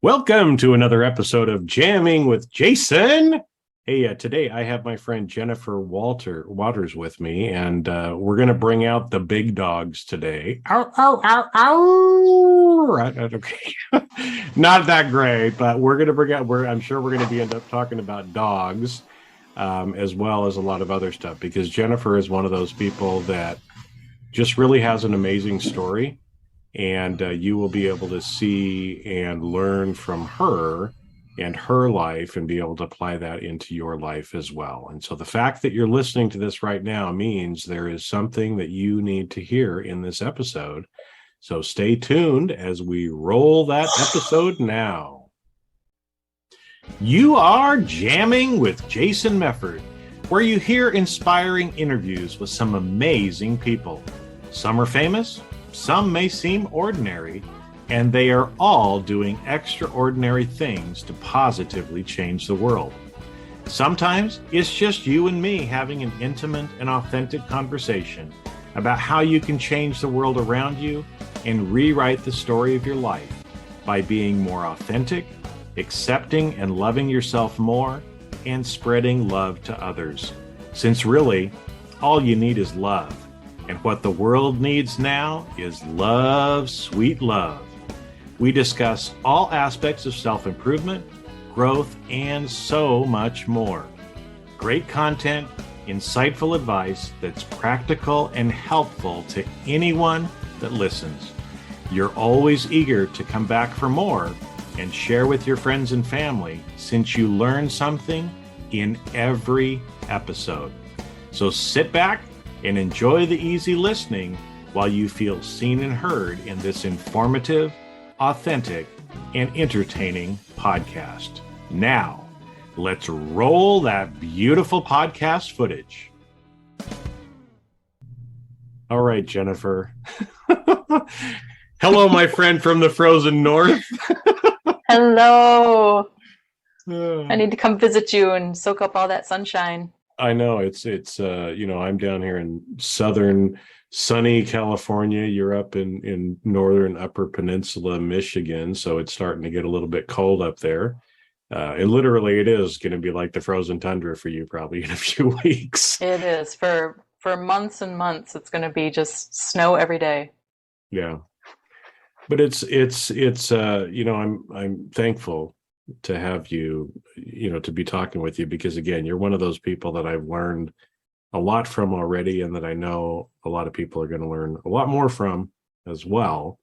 Welcome to another episode of Jamming with Jason. Hey, today I have my friend Jennifer Waters with me, and we're going to bring out the big dogs today. Ow, ow, ow, ow. Right, okay. Not that great, but we're going to bring out, I'm sure we're going to end up talking about dogs as well as a lot of other stuff, because Jennifer is one of those people that just really has an amazing story. And you will be able to see and learn from her and her life and be able to apply that into your life as well. And so the fact that you're listening to this right now means there is something that you need to hear in this episode. So stay tuned as we roll that episode now. You are jamming with Jason Mefford, where you hear inspiring interviews with some amazing people. Some are famous. Some may seem ordinary, and they are all doing extraordinary things to positively change the world. Sometimes it's just you and me having an intimate and authentic conversation about how you can change the world around you and rewrite the story of your life by being more authentic, accepting and loving yourself more, and spreading love to others. Since really, all you need is love. And what the world needs now is love, sweet love. We discuss all aspects of self-improvement, growth, and so much more. Great content, insightful advice that's practical and helpful to anyone that listens. You're always eager to come back for more and share with your friends and family, since you learn something in every episode. So sit back and enjoy the easy listening while you feel seen and heard in this informative, authentic, and entertaining podcast. Now, let's roll that beautiful podcast footage. All right, Jennifer. Hello, my friend from the frozen north. Hello. I need to come visit you and soak up all that sunshine. I know it's I'm down here in southern sunny California. You're up in northern Upper Peninsula, Michigan, so it's starting to get a little bit cold up there. And literally, it is going to be like the frozen tundra for you probably in a few weeks. It is for months and months. It's going to be just snow every day. Yeah, but it's I'm thankful to have you, to be talking with you, because again, you're one of those people that I've learned a lot from already, and that I know a lot of people are going to learn a lot more from as well.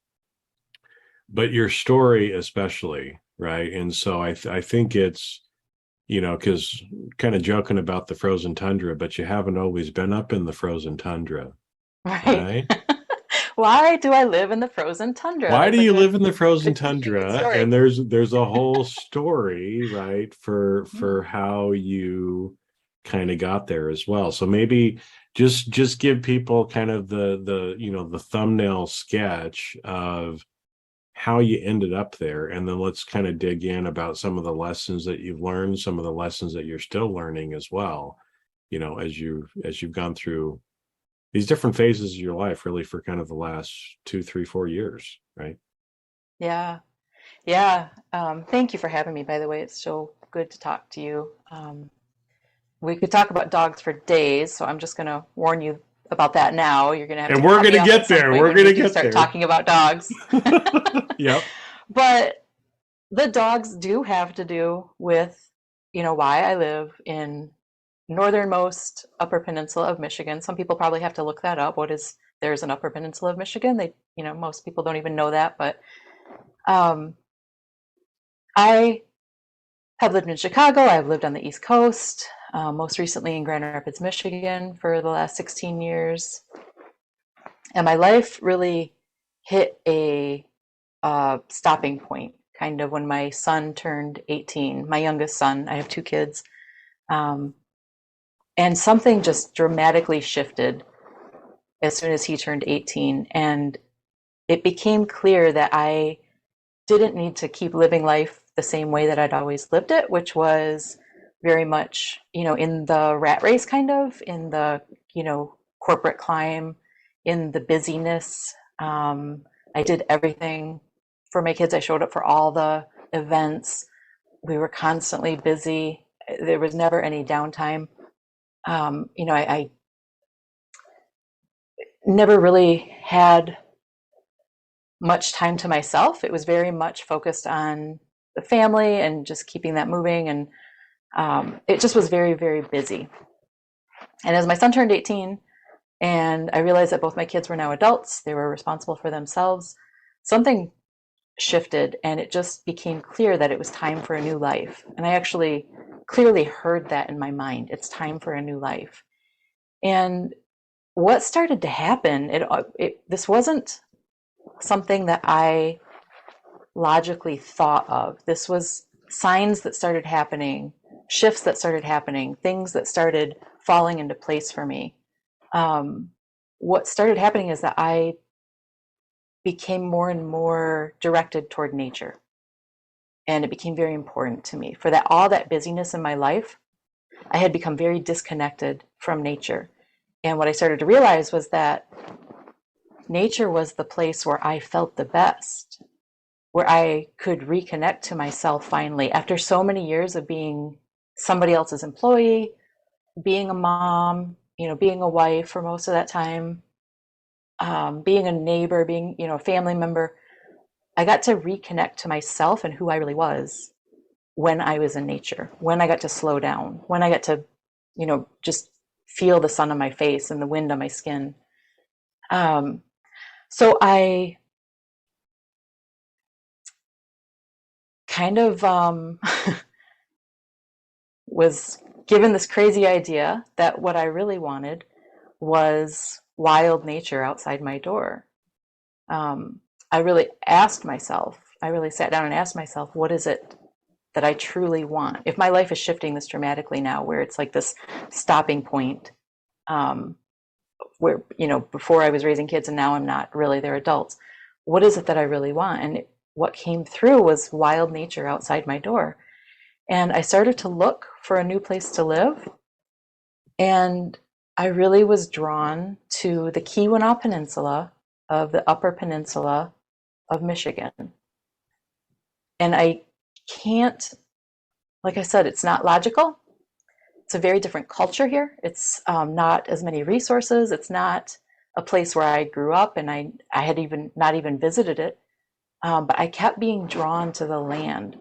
But your story especially, right? And so I think it's, because kind of joking about the frozen tundra, but you haven't always been up in the frozen tundra, right? Why do I live in the frozen tundra? Why do you live in the frozen tundra? And there's a whole story, right, for how you kind of got there as well. So maybe just give people kind of the thumbnail sketch of how you ended up there, and then let's kind of dig in about some of the lessons that you've learned, some of the lessons that you're still learning as well, as you've gone through these different phases of your life, really, for kind of the last 2, 3, 4 years, right? Yeah. Thank you for having me, by the way. It's so good to talk to you. We could talk about dogs for days, so I'm just going to warn you about that now. You're going to have and to we're going to get there. We're going to get start talking about dogs. Yep. But the dogs do have to do with, why I live in northernmost Upper Peninsula of Michigan. Some people probably have to look that up. There's an Upper Peninsula of Michigan? Most people don't even know that, but I have lived in Chicago. I've lived on the East Coast, most recently in Grand Rapids, Michigan for the last 16 years. And my life really hit a stopping point kind of when my son turned 18, my youngest son. I have 2 kids. And something just dramatically shifted as soon as he turned 18. And it became clear that I didn't need to keep living life the same way that I'd always lived it, which was very much, in the rat race, kind of, in the, corporate climb, in the busyness. I did everything for my kids. I showed up for all the events. We were constantly busy. There was never any downtime. I never really had much time to myself. It was very much focused on the family and just keeping that moving. And it just was very, very busy. And as my son turned 18, and I realized that both my kids were now adults, they were responsible for themselves, something shifted, and it just became clear that it was time for a new life. And I actually clearly heard that in my mind. It's time for a new life. And what started to happen, this wasn't something that I logically thought of. This was signs that started happening, shifts that started happening, things that started falling into place for me. What started happening is that I became more and more directed toward nature. And it became very important to me. For that, all that busyness in my life, I had become very disconnected from nature. And what I started to realize was that nature was the place where I felt the best, where I could reconnect to myself finally after so many years of being somebody else's employee, being a mom, being a wife for most of that time, being a neighbor, being, a family member. I got to reconnect to myself and who I really was when I was in nature, when I got to slow down, when I got to, just feel the sun on my face and the wind on my skin. So I kind of was given this crazy idea that what I really wanted was wild nature outside my door. I really sat down and asked myself, what is it that I truly want? If my life is shifting this dramatically now, where it's like this stopping point, where, before I was raising kids and now I'm not really, they're adults. What is it that I really want? And what came through was wild nature outside my door. And I started to look for a new place to live. And I really was drawn to the Keweenaw Peninsula of the Upper Peninsula of Michigan. And I can't, like I said, it's not logical. It's a very different culture here. It's not as many resources. It's not a place where I grew up, and I had not even visited it. But I kept being drawn to the land.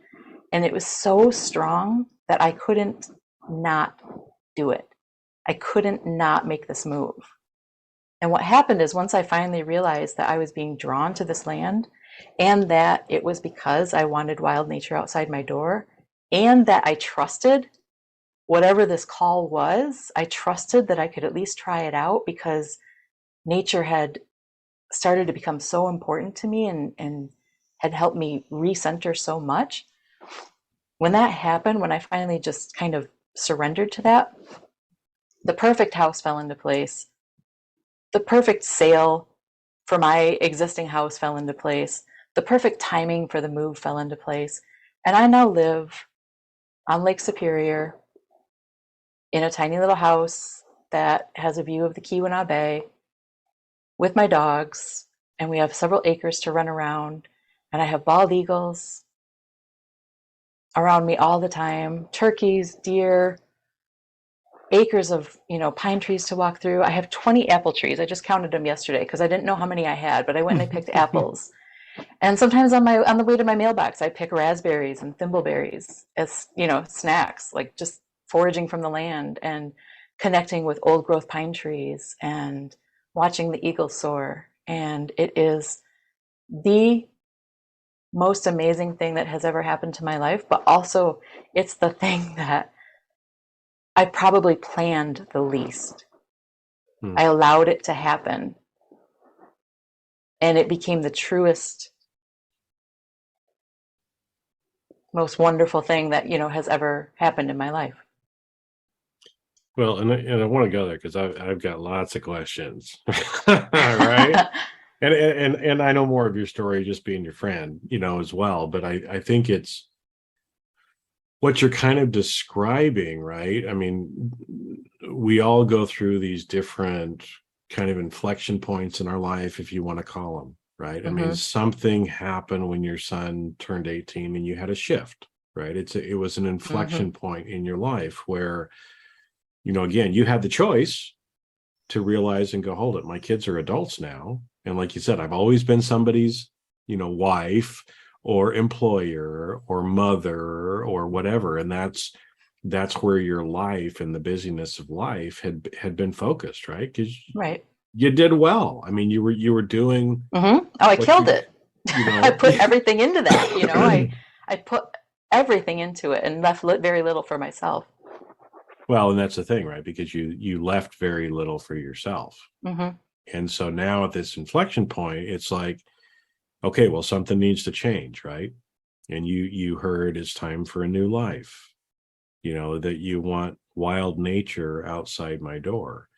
And it was so strong that I couldn't not do it. I couldn't not make this move. And what happened is, once I finally realized that I was being drawn to this land, and that it was because I wanted wild nature outside my door, and that I trusted whatever this call was, I trusted that I could at least try it out, because nature had started to become so important to me and had helped me recenter so much. When that happened, when I finally just kind of surrendered to that, the perfect house fell into place. The perfect sale for my existing house fell into place. The perfect timing for the move fell into place. And I now live on Lake Superior in a tiny little house that has a view of the Keweenaw Bay with my dogs. And we have several acres to run around. And I have bald eagles around me all the time, turkeys, deer, acres of, pine trees to walk through. I have 20 apple trees. I just counted them yesterday because I didn't know how many I had, but I went and I picked apples. And sometimes on the way to my mailbox, I pick raspberries and thimbleberries as, snacks, like just foraging from the land and connecting with old growth pine trees and watching the eagles soar. And it is the most amazing thing that has ever happened to my life, but also it's the thing that I probably planned the least. I allowed it to happen. And it became the truest, most wonderful thing that, has ever happened in my life. Well, and I want to go there because I've got lots of questions, right? And I know more of your story just being your friend, as well. But I think it's what you're kind of describing, right? I mean, we all go through these different kind of inflection points in our life, if you want to call them, right? I mean, Mm-hmm. something happened when your son turned 18 and you had a shift, right? It was an Mm-hmm. inflection point in your life where, again, you had the choice to realize and go, hold it, my kids are adults now. And like you said, I've always been somebody's, wife or employer or mother or whatever. And that's where your life and the busyness of life had been focused, right? Because Right. you did well. I mean, you were doing Mm-hmm. Oh, I what killed you it. you I know put everything into that, I put everything into it and left very little for myself. well, and that's the thing, right? Because you left very little for yourself. Mm-hmm. And so now at this inflection point, it's like, okay, well, something needs to change, right? And you heard it's time for a new life, that you want wild nature outside my door.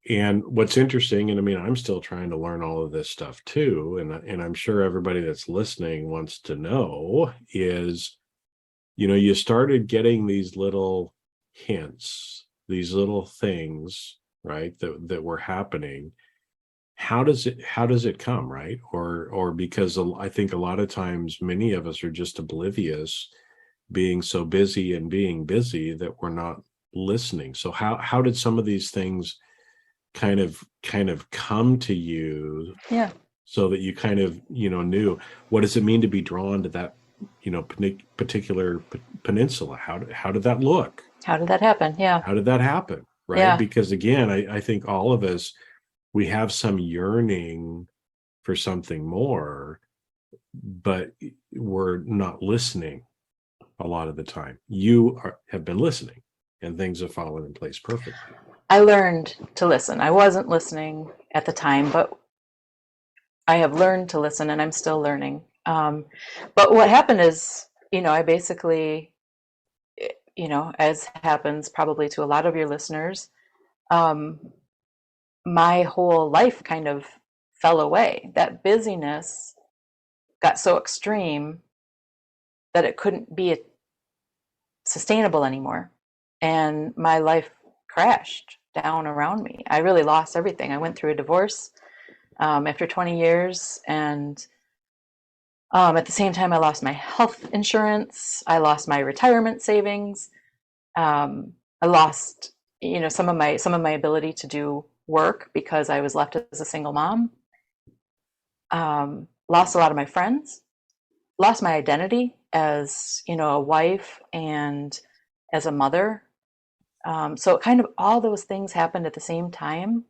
And what's interesting, and I mean, I'm still trying to learn all of this stuff too, and I'm sure everybody that's listening wants to know is, you started getting these little hints, these little things, right, that were happening. How does it come, right? Or because I think a lot of times many of us are just oblivious, being so busy and being busy that we're not listening. So how did some of these things kind of come to you Yeah. so that you kind of knew what does it mean to be drawn to that particular peninsula? How did that look? How did that happen? Yeah. How did that happen, right? Yeah. Because again, I think all of us, we have some yearning for something more, but we're not listening a lot of the time. Have been listening, and things have fallen in place perfectly. I learned to listen. I wasn't listening at the time, but I have learned to listen and I'm still learning. But what happened is, I basically, as happens probably to a lot of your listeners, um, my whole life kind of fell away. That busyness got so extreme that it couldn't be sustainable anymore. And my life crashed down around me. I really lost everything. I went through a divorce after 20 years. And at the same time, I lost my health insurance. I lost my retirement savings. I lost, some of my ability to do work because I was left as a single mom. Lost a lot of my friends. Lost my identity as a wife and as a mother. So kind of all those things happened at the same time.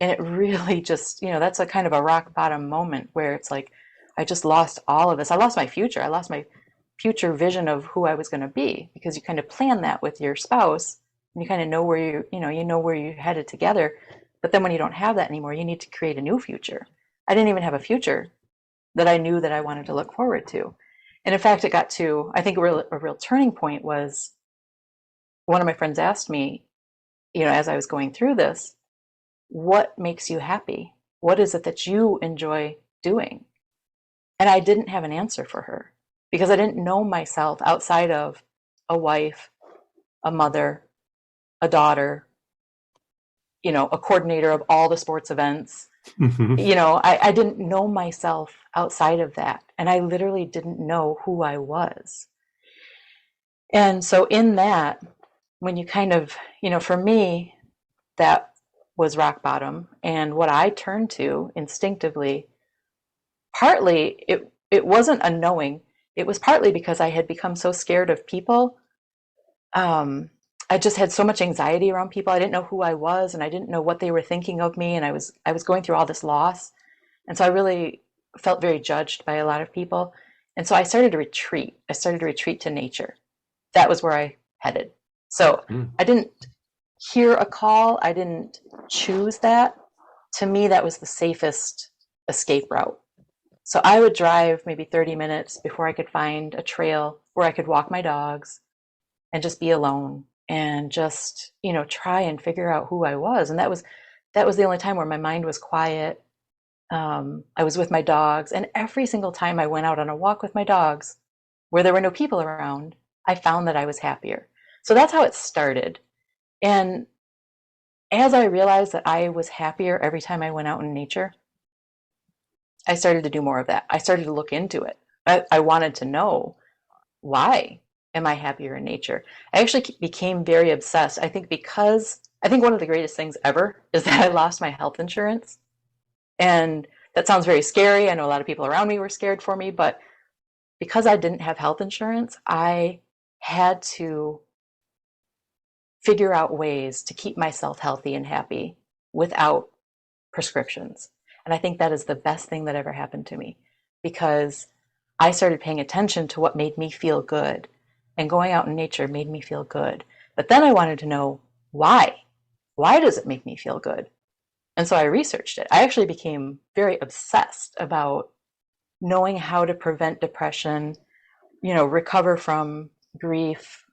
And it really just, that's a kind of a rock bottom moment where it's like, I just lost all of this. I lost my future. I lost my future vision of who I was going to be because you kind of plan that with your spouse and you kind of know where where you're headed together. But then when you don't have that anymore, you need to create a new future. I didn't even have a future that I knew that I wanted to look forward to. And in fact, it got to, I think a real turning point was one of my friends asked me, as I was going through this, what makes you happy? What is it that you enjoy doing? And I didn't have an answer for her because I didn't know myself outside of a wife, a mother, a daughter, a coordinator of all the sports events. I didn't know myself outside of that. And I literally didn't know who I was. And so in that, when you kind of, for me, that was rock bottom. And what I turned to instinctively, partly it wasn't a knowing. It was partly because I had become so scared of people. I just had so much anxiety around people. I didn't know who I was and I didn't know what they were thinking of me. And I was going through all this loss. And so I really felt very judged by a lot of people. And so I started to retreat. I started to retreat to nature. That was where I headed. So I didn't hear a call. I didn't choose that. To me, that was the safest escape route. So I would drive maybe 30 minutes before I could find a trail where I could walk my dogs and just be alone and just, try and figure out who I was. And that was the only time where my mind was quiet. I was with my dogs, and every single time I went out on a walk with my dogs where there were no people around, I found that I was happier. So that's how it started. And as I realized that I was happier every time I went out in nature, I started to do more of that. I started to look into it. I wanted to know, why am I happier in nature? I actually became very obsessed. I think because I think one of the greatest things ever is that I lost my health insurance. And that sounds very scary. I know a lot of people around me were scared for me, but because I didn't have health insurance, I had to figure out ways to keep myself healthy and happy without prescriptions. And I think that is the best thing that ever happened to me, because I started paying attention to what made me feel good, and going out in nature made me feel good. But then I wanted to know why. Why does it make me feel good? And so I researched it. I actually became very obsessed about knowing how to prevent depression, recover from grief,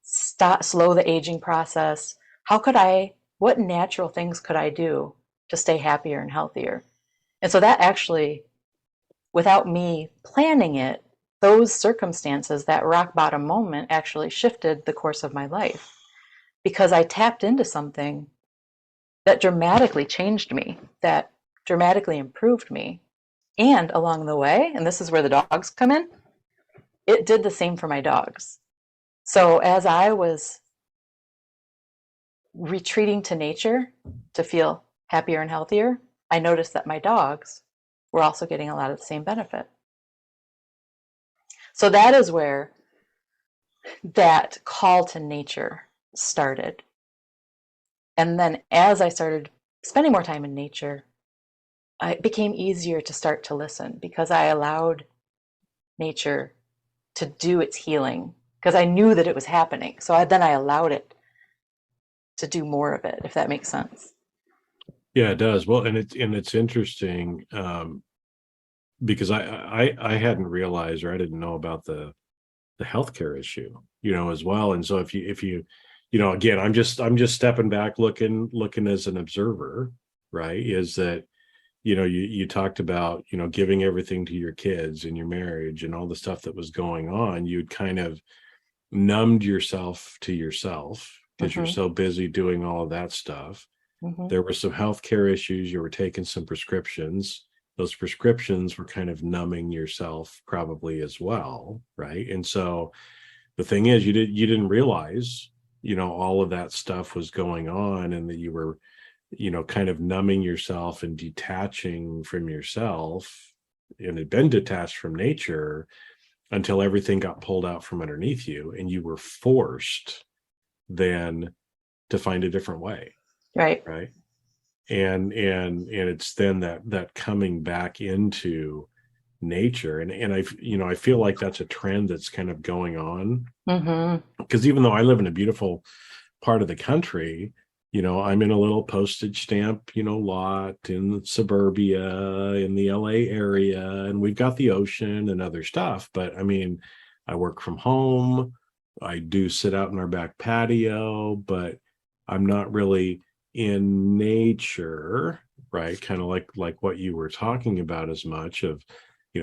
slow the aging process. What natural things could I do to stay happier and healthier? And so that actually, without me planning it, those circumstances, that rock bottom moment, actually shifted the course of my life, because I tapped into something that dramatically changed me, that dramatically improved me. And along the way, and this is where the dogs come in, it did the same for my dogs. So as I was retreating to nature to feel happier and healthier, I noticed that my dogs were also getting a lot of the same benefit. So that is where that call to nature started. And then as I started spending more time in nature, it became easier to start to listen, because I allowed nature to do its healing, because I knew that it was happening. So then I allowed it to do more of it, if that makes sense. Yeah, it does. Well, and it's interesting, because I hadn't realized, or I didn't know about the healthcare issue, as well. And so if you again, I'm just stepping back, looking as an observer, right? Is that you talked about giving everything to your kids and your marriage and all the stuff that was going on. You'd kind of numbed yourself to yourself because you're Mm-hmm. so busy doing all of that stuff. Mm-hmm. There were some healthcare issues. You were taking some prescriptions. Those prescriptions were kind of numbing yourself probably as well, right? And so the thing is, you didn't realize all of that stuff was going on, and that you were kind of numbing yourself and detaching from yourself, and had been detached from nature until everything got pulled out from underneath you, and you were forced then to find a different way, Right. right? And it's then that coming back into nature, and I feel like that's a trend that's kind of going on, Mm-hmm. because even though I live in a beautiful part of the country, I'm in a little postage stamp lot in suburbia in the LA area, and we've got the ocean and other stuff, but I mean, I work from home. I do sit out in our back patio, but I'm not really in nature, right? Kind of like what you were talking about, as much of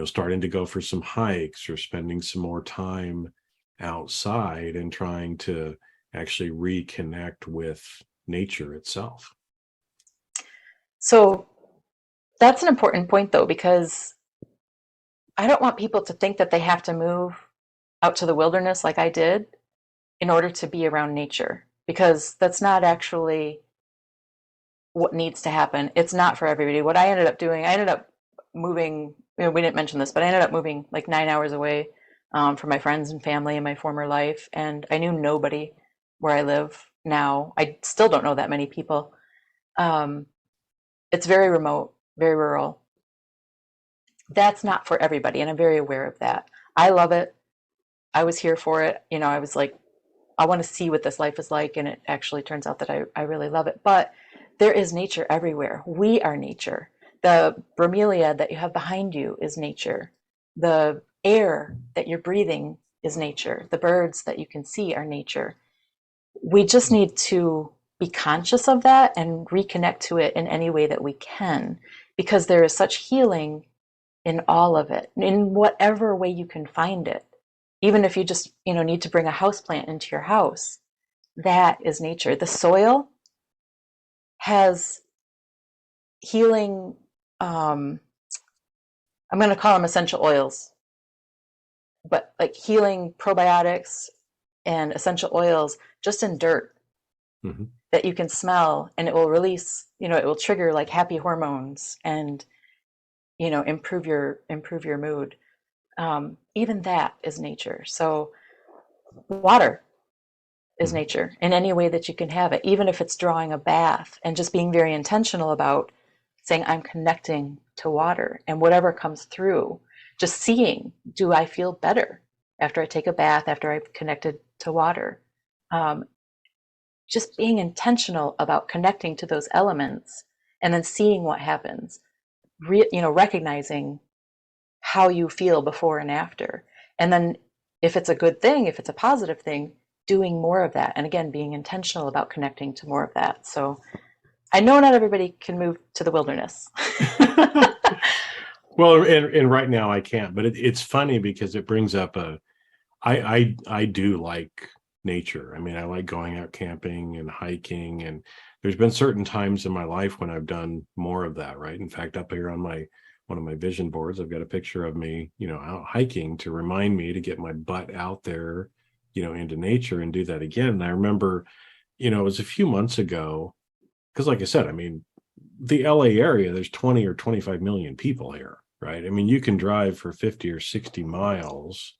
starting to go for some hikes or spending some more time outside and trying to actually reconnect with nature itself. So that's an important point, though, because I don't want people to think that they have to move out to the wilderness like I did in order to be around nature, because that's not actually what needs to happen. It's not for everybody. What I ended up doing, I ended up moving, we didn't mention this, but I ended up moving like 9 hours away from my friends and family in my former life. And I knew nobody where I live now. I still don't know that many people. Um, it's very remote, very rural. That's not for everybody. And I'm very aware of that. I love it. I was here for it. I was like, I want to see what this life is like. And it actually turns out that I really love it. But there is nature everywhere. We are nature. The bromeliad that you have behind you is nature. The air that you're breathing is nature. The birds that you can see are nature. We just need to be conscious of that and reconnect to it in any way that we can, because there is such healing in all of it, in whatever way you can find it. Even if you just, need to bring a house plant into your house, that is nature. The soil has healing I'm going to call them essential oils, but like healing probiotics and essential oils just in dirt Mm-hmm. that you can smell, and it will release, it will trigger like happy hormones and, improve your mood. Even that is nature. So water is Mm-hmm. nature in any way that you can have it, even if it's drawing a bath and just being very intentional about saying, I'm connecting to water, and whatever comes through, just seeing, do I feel better after I take a bath, after I've connected to water? Um, just being intentional about connecting to those elements and then seeing what happens, recognizing how you feel before and after. And then if it's a good thing, if it's a positive thing, doing more of that. And again, being intentional about connecting to more of that. So I know not everybody can move to the wilderness. Well, and right now I can't, but it's funny because it brings up I do like nature. I mean, I like going out camping and hiking, and there's been certain times in my life when I've done more of that, right? In fact, up here on one of my vision boards, I've got a picture of me, out hiking to remind me to get my butt out there, into nature and do that again. And I remember, it was a few months ago, because like I said, I mean, the LA area, there's 20 or 25 million people here, right? I mean, you can drive for 50 or 60 miles,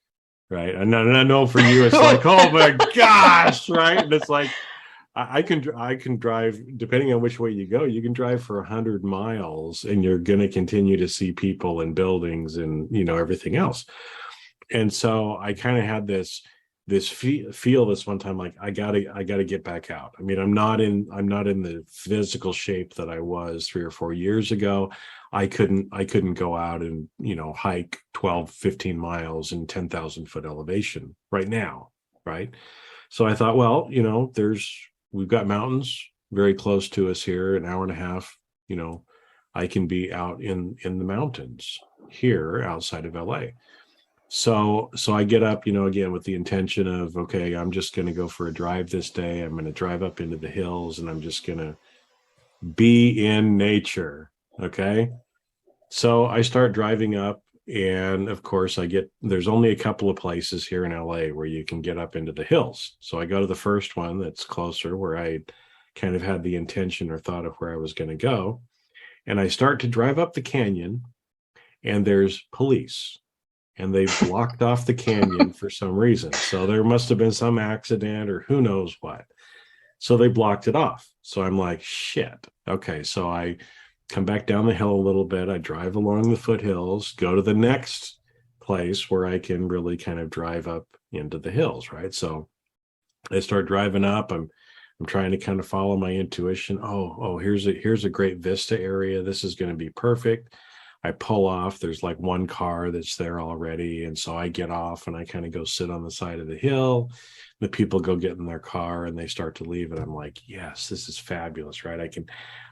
right? And I know for you, it's like, oh my gosh, right? And it's like, I can drive, depending on which way you go, you can drive for 100 miles and you're going to continue to see people and buildings and, everything else. And so I kind of had this feel this one time, like I gotta get back out. I mean, I'm not in the physical shape that I was 3 or 4 years ago. I couldn't go out and hike 12, 15 miles in 10,000 foot elevation right now, right? So I thought, well, we've got mountains very close to us here, an hour and a half. I can be out in the mountains here outside of LA. So I get up, again with the intention of, okay, I'm just going to go for a drive this day. I'm going to drive up into the hills and I'm just going to be in nature. Okay. So I start driving up, and of course there's only a couple of places here in LA where you can get up into the hills. So I go to the first one that's closer, where I kind of had the intention or thought of where I was going to go. And I start to drive up the canyon, and there's police. And they blocked off the canyon for some reason. So there must have been some accident or who knows what. So they blocked it off. So I'm like, shit. Okay. So I come back down the hill a little bit. I drive along the foothills, go to the next place where I can really kind of drive up into the hills. Right. So I start driving up. I'm trying to kind of follow my intuition. Oh, here's a great vista area. This is going to be perfect. I pull off. There's like one car that's there already. And so I get off and I kind of go sit on the side of the hill. The people go get in their car and they start to leave. And I'm like, yes, this is fabulous, right?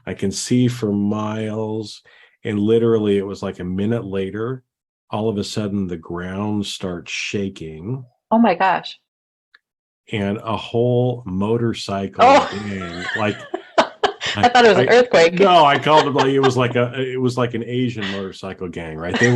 I can see for miles. And literally it was like a minute later, all of a sudden the ground starts shaking. Oh my gosh. And a whole motorcycle gang, like I thought it was an earthquake. No, I called it like it was like an Asian motorcycle gang, right? They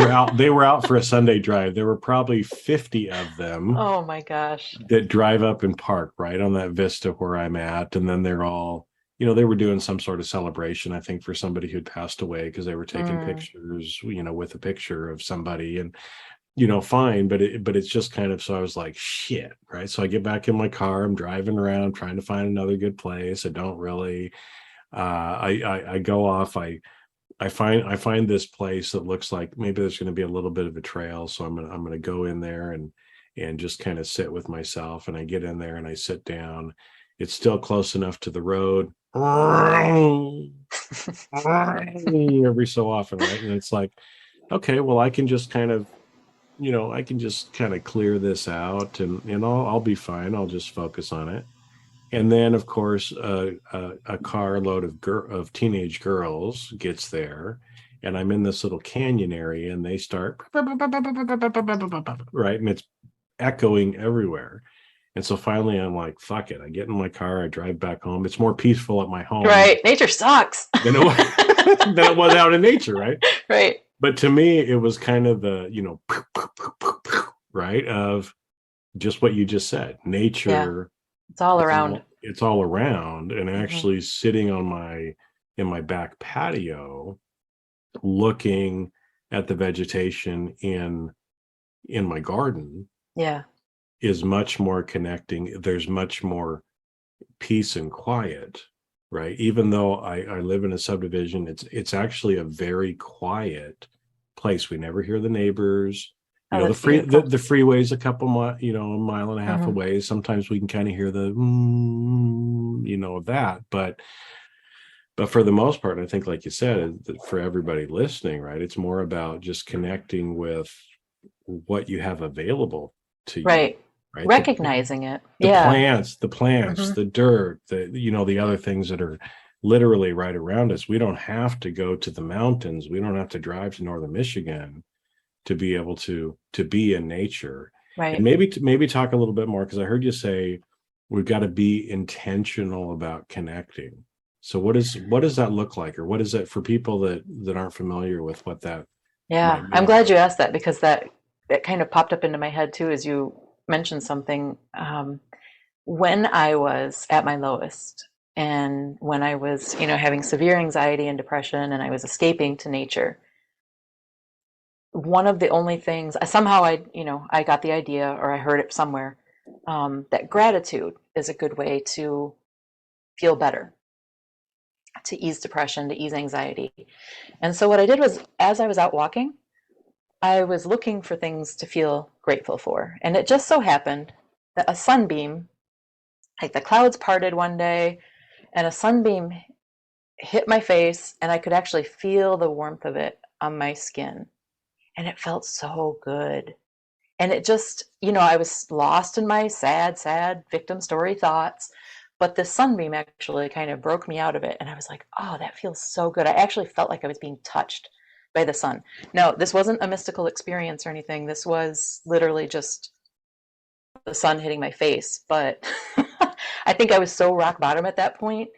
were out for a Sunday drive. There were probably 50 of them. Oh my gosh. That drive up and park right on that vista where I'm at. And then they're all, they were doing some sort of celebration, I think, for somebody who'd passed away, because they were taking pictures, with a picture of somebody. And fine, but it's just kind of, so I was like, shit, right? So I get back in my car, I'm driving around trying to find another good place. I don't really I go off. I find this place that looks like maybe there's going to be a little bit of a trail. So I'm gonna go in there and just kind of sit with myself. And I get in there and I sit down. It's still close enough to the road. Every so often, right? And it's like, okay, well, I can just kind of, clear this out, and I'll be fine. I'll just focus on it. And then, of course, a carload of teenage girls gets there, and I'm in this little canyon area, and they start right, and it's echoing everywhere. And so finally, I'm like, "Fuck it!" I get in my car, I drive back home. It's more peaceful at my home, right? Nature sucks than it was out in nature, right? Right. But to me, it was kind of the, right, of just what you just said. Yeah, Nature, it's all around. it's all around, and Hmm. actually sitting on in my back patio, looking at the vegetation in my garden Yeah. is much more connecting. There's much more peace and quiet, right? Even though I live in a subdivision, it's actually a very quiet place. We never hear the neighbors. Oh, The that's beautiful. the freeway's a couple a mile and a half Hmm. away. Sometimes we can kind of hear the of that, but for the most part, I think, like you said, for everybody listening, right, it's more about just connecting with what you have available to you, Right. right? Recognizing it. Yeah. The plants, Hmm. the dirt, the other things that are literally right around us. We don't have to go to the mountains. We don't have to drive to northern Michigan to be able to be in nature. And Right. maybe talk a little bit more, because I heard you say we've got to be intentional about connecting. So what does that look like, or what is it for people that aren't familiar with what that Yeah. might I'm mean? glad you asked that because that kind of popped up into my head too as you mentioned something. When I was at my lowest and when I was, having severe anxiety and depression and I was escaping to nature, one of the only things somehow I got the idea or I heard it somewhere, that gratitude is a good way to feel better, to ease depression, to ease anxiety. And so what I did was, as I was out walking, I was looking for things to feel grateful for. And it just so happened that a sunbeam, like the clouds parted one day, and a sunbeam hit my face, and I could actually feel the warmth of it on my skin. And it felt so good. And it just, I was lost in my sad, sad victim story thoughts. But the sunbeam actually kind of broke me out of it. And I was like, oh, that feels so good. I actually felt like I was being touched by the sun. No, this wasn't a mystical experience or anything. This was literally just the sun hitting my face. But I think I was so rock bottom at that point,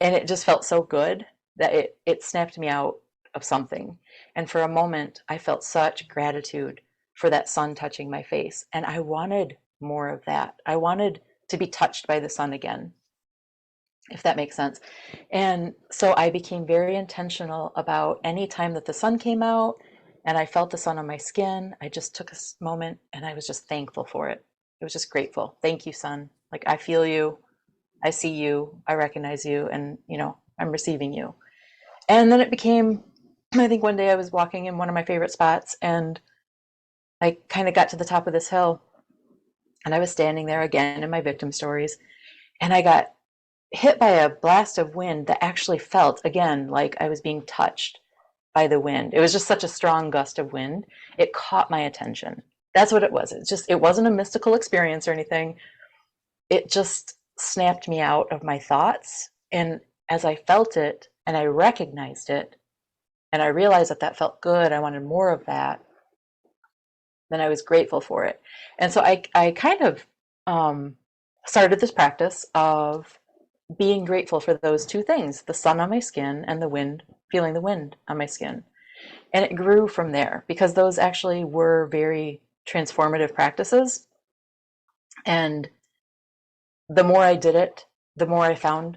and it just felt so good that it snapped me out of something. And for a moment, I felt such gratitude for that sun touching my face. And I wanted more of that. I wanted to be touched by the sun again, if that makes sense. And so I became very intentional about any time that the sun came out and I felt the sun on my skin, I just took a moment and I was just thankful for it. I was just grateful. Thank you, sun. Like, I feel you. I see you. I recognize you. And, I'm receiving you. And then it became, I think one day I was walking in one of my favorite spots and I kind of got to the top of this hill and I was standing there again in my victim stories. And I got hit by a blast of wind that actually felt again like I was being touched by the wind. It was just such a strong gust of wind. It caught my attention. That's what it was. It wasn't a mystical experience or anything. It just snapped me out of my thoughts. And as I felt it and I recognized it and I realized that that felt good, I wanted more of that, then I was grateful for it. And so I kind of um, started this practice of being grateful for those two things, the sun on my skin and the wind, feeling the wind on my skin. And it grew from there because those actually were very transformative practices. And the more I did it, the more I found,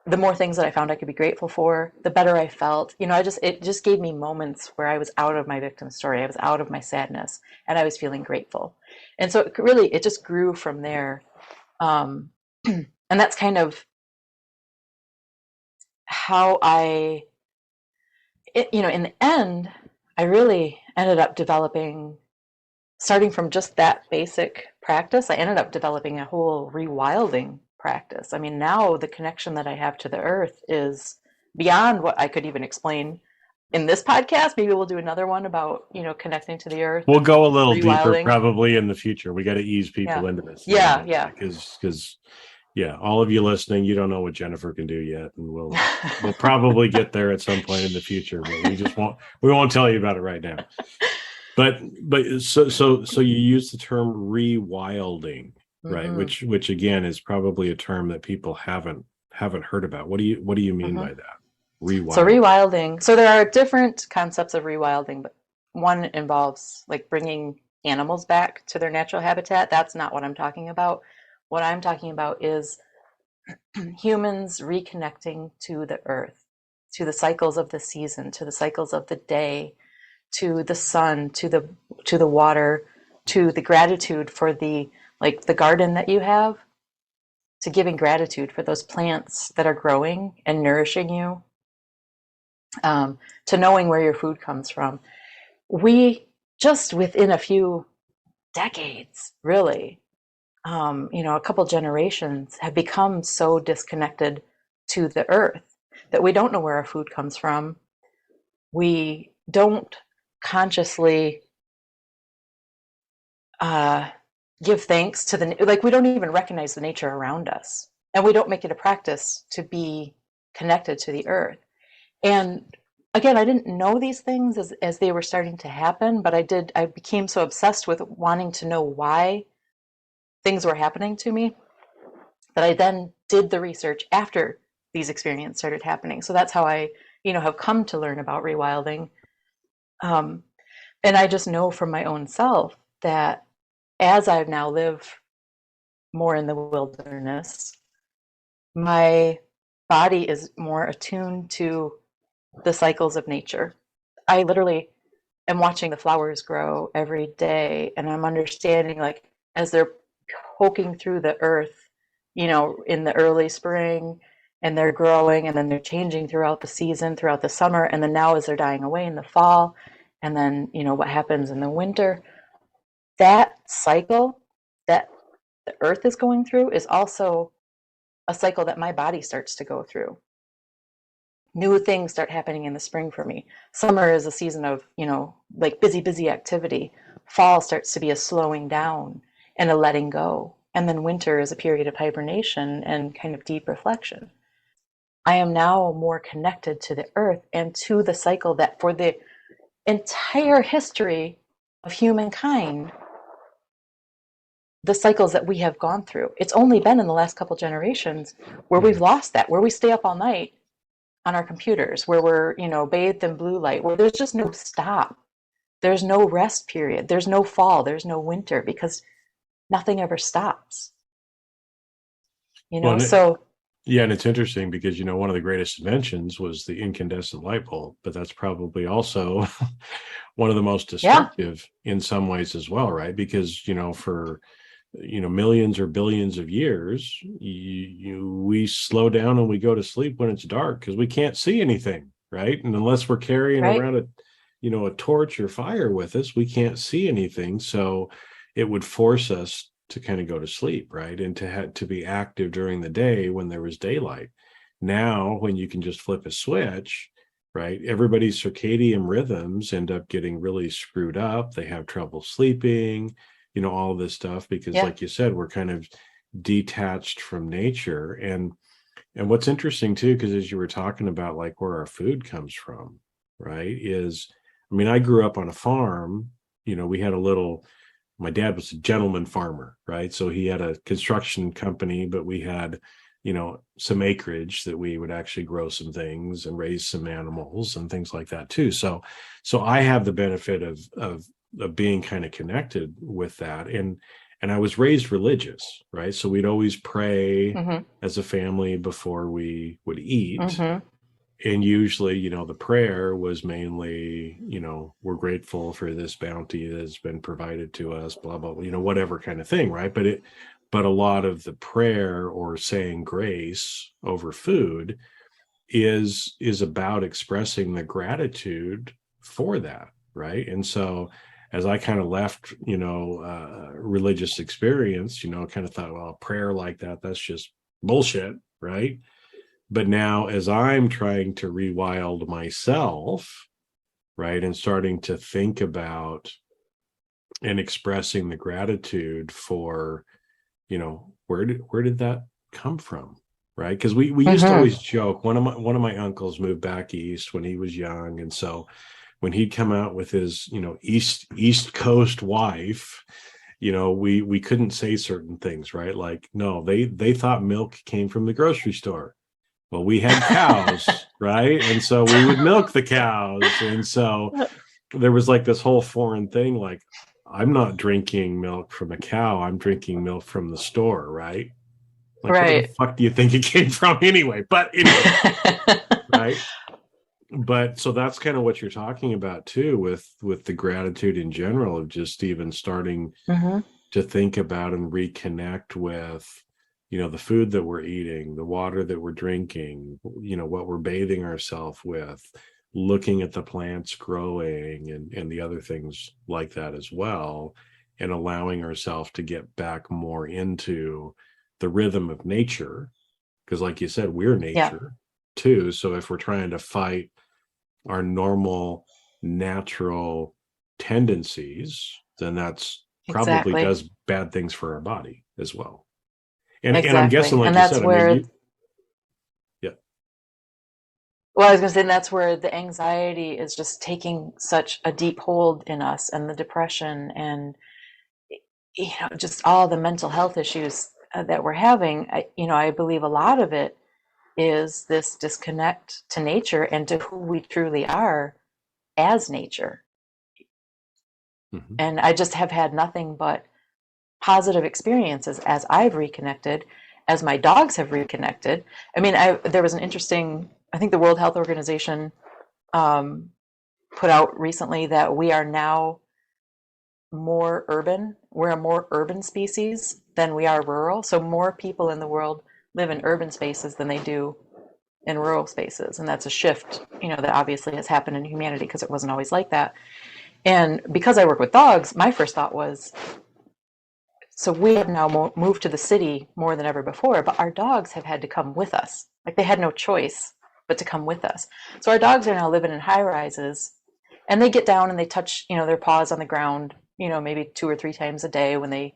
the more things that I found I could be grateful for, the better I felt. It just gave me moments where I was out of my victim story. I was out of my sadness and I was feeling grateful. And so it just grew from there. Um, and that's kind of how in the end, I really ended up developing, starting from just that basic practice, I ended up developing a whole rewilding practice. I mean, now the connection that I have to the earth is beyond what I could even explain in this podcast. Maybe we'll do another one about, connecting to the earth We'll and go a little deeper rewilding. probably in the future. We got to ease Yeah. people into this a little Yeah. bit, Yeah. because yeah, all of you listening, you don't know what Jennifer can do yet, and we'll probably get there at some point in the future, but we won't tell you about it right now. But so you use the term rewilding, right? Hmm. Which again is probably a term that people haven't heard about. What do you mean Hmm. by that? So Rewild. rewilding. So there are different concepts of rewilding, but one involves like bringing animals back to their natural habitat. That's not what I'm talking about. What I'm talking about is humans reconnecting to the earth, to the cycles of the season, to the cycles of the day, to the sun, to the water, to the gratitude for the like the garden that you have, to giving gratitude for those plants that are growing and nourishing you, to knowing where your food comes from. We just within a few decades, really, a couple generations, have become so disconnected to the earth that we don't know where our food comes from. We don't consciously give thanks to we don't even recognize the nature around us, and we don't make it a practice to be connected to the earth. And again, I didn't know these things as they were starting to happen, but I became so obsessed with wanting to know why things were happening to me that I then did the research after these experiences started happening. So that's how I, have come to learn about rewilding. And I just know from my own self that as I now live more in the wilderness, my body is more attuned to the cycles of nature. I literally am watching the flowers grow every day, and I'm understanding, like, as they're poking through the earth, in the early spring, and they're growing, and then they're changing throughout the season, throughout the summer, and then now as they're dying away in the fall, and then, what happens in the winter. That cycle that the earth is going through is also a cycle that my body starts to go through. New things start happening in the spring for me. Summer is a season of, like busy activity. Fall starts to be a slowing down and a letting go. And then winter is a period of hibernation and kind of deep reflection. I am now more connected to the earth and to the cycle that for the entire history of humankind, the cycles that we have gone through. It's only been in the last couple generations where we've lost that, where we stay up all night on our computers, where we're, bathed in blue light, where there's just no stop. There's no rest period. There's no fall. There's no winter because nothing ever stops. Well, So yeah, and it's interesting because, one of the greatest inventions was the incandescent light bulb, but that's probably also one of the most destructive in some ways as well, right? Because, for millions or billions of years, we slow down and we go to sleep when it's dark because we can't see anything, right? And unless we're carrying around a torch or fire with us, we can't see anything. So it would force us to kind of go to sleep, right? And to be active during the day when there was daylight. Now, when you can just flip a switch, right, everybody's circadian rhythms end up getting really screwed up. They have trouble sleeping, all this stuff because, like you said, we're kind of detached from nature. And what's interesting too, because as you were talking about like where our food comes from, right, I grew up on a farm. We had my dad was a gentleman farmer, right? So he had a construction company, but we had, some acreage that we would actually grow some things and raise some animals and things like that too. So I have the benefit of being kind of connected with that. And I was raised religious, right? So we'd always pray as a family before we would eat. And usually, the prayer was mainly, we're grateful for this bounty that's been provided to us, blah, blah, whatever kind of thing, right? But a lot of the prayer or saying grace over food is about expressing the gratitude for that, right? And so as I kind of left, religious experience, kind of thought, well, a prayer like that's just bullshit, right? But now as I'm trying to rewild myself, right, and starting to think about and expressing the gratitude for, where did that come from, right? Because we used to always joke. One of my uncles moved back east when he was young, and so when he'd come out with his, East Coast wife, we couldn't say certain things, right? Like, no, they thought milk came from the grocery store. Well, we had cows. right? And so we would milk the cows. And so there was like this whole foreign thing, like, I'm not drinking milk from a cow, I'm drinking milk from the store, right? Like, where the Right. fuck do you think it came from anyway? But anyway, right? But so that's kind of what you're talking about too, with the gratitude in general, of just even starting Hmm. to think about and reconnect with, the food that we're eating, the water that we're drinking, what we're bathing ourselves with, looking at the plants growing, and the other things like that as well, and allowing ourselves to get back more into the rhythm of nature. Because like you said, we're Yeah, nature too. So if we're trying to fight our normal natural tendencies, then that's probably exactly. does bad things for our body as well. And I'm guessing, Exactly. like And you that's said, I mean, where, yeah. well, I was going to say, that's where the anxiety is just taking such a deep hold in us, and the depression, and, just all the mental health issues that we're having. I believe a lot of it is this disconnect to nature and to who we truly are as nature. Mhm. And I just have had nothing but positive experiences as I've reconnected, as my dogs have reconnected. I mean, there was an interesting, I think the World Health Organization um, put out recently that we are now more urban. We're a more urban species than we are rural. So more people in the world live in urban spaces than they do in rural spaces. And that's a shift, that obviously has happened in humanity, because it wasn't always like that. And because I work with dogs, my first thought was, so we have now moved to the city more than ever before, but our dogs have had to come with us. Like, they had no choice but to come with us. So our dogs are now living in high rises, and they get down and they touch, their paws on the ground, maybe 2 or 3 times a day when they,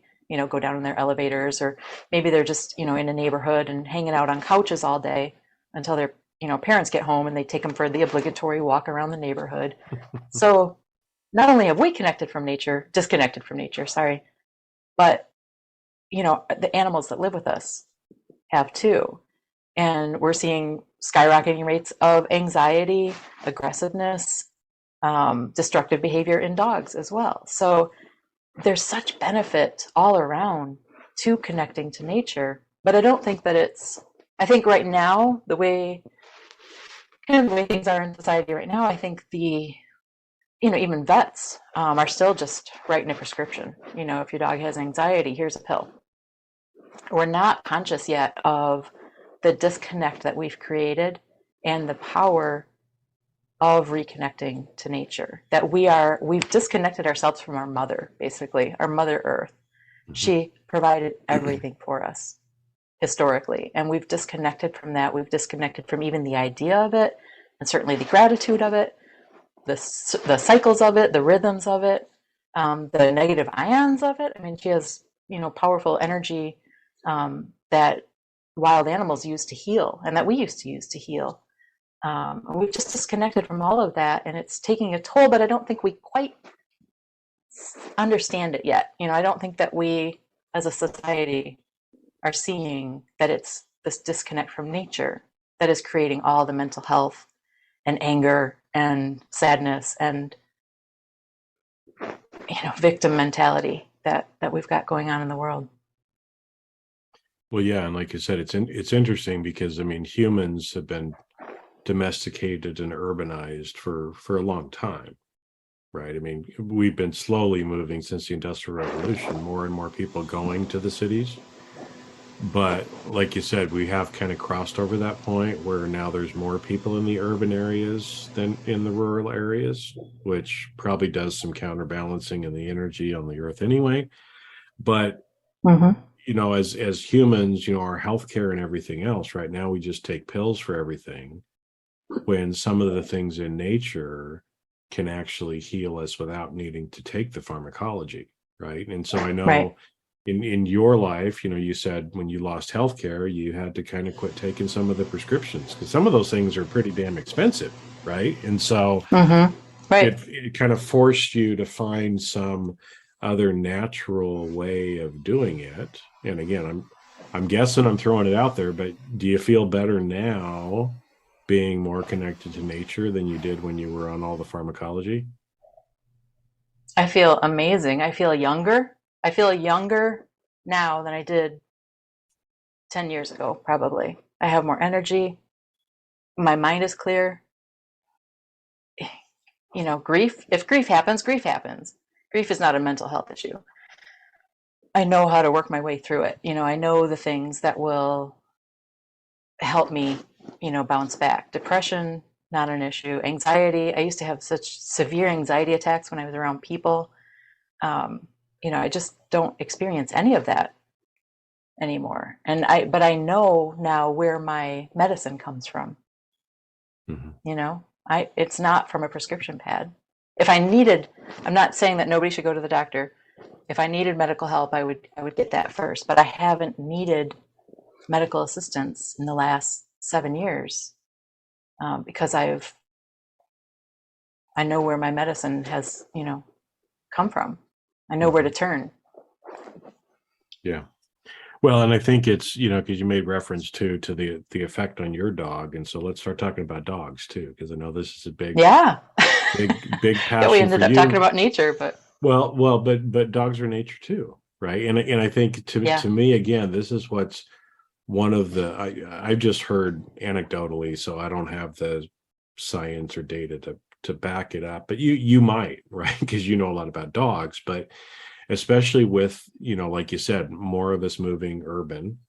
go down in their elevators, or maybe they're just, in a neighborhood and hanging out on couches all day until their, parents get home and they take them for the obligatory walk around the neighborhood. So not only have we disconnected from nature, sorry, but the animals that live with us have too. And we're seeing skyrocketing rates of anxiety, aggressiveness, destructive behavior in dogs as well. So there's such benefit all around to connecting to nature. But I don't think that I think right now, the way things are in society right now, I think even vets are still just writing a prescription. If your dog has anxiety, here's a pill. We're not conscious yet of the disconnect that we've created, and the power of reconnecting to nature. That we've disconnected ourselves from our mother, basically, our Mother Earth. Mhm. She provided everything for us historically, and we've disconnected from that. We've disconnected from even the idea of it, and certainly the gratitude of it, the cycles of it, the rhythms of it, the negative ions of it. I mean, she has powerful energy that wild animals use to heal, and that we used to use to heal. We've just disconnected from all of that, and it's taking a toll. But I don't think we quite understand it yet. I don't think that we, as a society, are seeing that it's this disconnect from nature that is creating all the mental health and anger and sadness and victim mentality that we've got going on in the world. Well, yeah, and like you said, it's interesting because, I mean, humans have been domesticated and urbanized for a long time, right? I mean, we've been slowly moving since the Industrial Revolution, more and more people going to the cities. But like you said, we have kind of crossed over that point where now there's more people in the urban areas than in the rural areas, which probably does some counterbalancing in the energy on the earth anyway. But Mm-hmm. as humans, our healthcare and everything else, right now we just take pills for everything, when some of the things in nature can actually heal us without needing to take the pharmacology, right? And so I Right. know in your life, you said when you lost healthcare, you had to kind of quit taking some of the prescriptions, because some of those things are pretty damn expensive, right? And so Mm-hmm. Right. it kind of forced you to find some other natural way of doing it. And again, I'm guessing, I'm throwing it out there, but do you feel better now being more connected to nature than you did when you were on all the pharmacology? I feel amazing. I feel younger. I feel younger now than I did 10 years ago, probably. I have more energy. My mind is clear. You know, if grief happens, grief happens. Grief is not a mental health issue. I know how to work my way through it. You know, I know the things that will help me, you know, bounce back. Depression, not an issue. Anxiety, I used to have such severe anxiety attacks when I was around people. Um, you know, I just don't experience any of that anymore. But I know now where my medicine comes from. Hmm. You know, it's not from a prescription pad. If I needed, I'm not saying that nobody should go to the doctor. If I needed medical help, I would get that first. But I haven't needed medical assistance in the last 7 years because I know where my medicine has, you know, come from. I know where Hmm. to turn. Yeah. Well, and I think it's, because you made reference to the effect on your dog, and so let's start talking about dogs too, because I know this is a Yeah. big Yeah, we passion for ended up talking you. about nature, but Well, but dogs are nature too, right? And I think yeah. to me again, this is what's one of the I've just heard anecdotally, so I don't have the science or data to back it up, but you might, right? Because you know a lot about dogs, but especially with, like you said, more of us moving urban,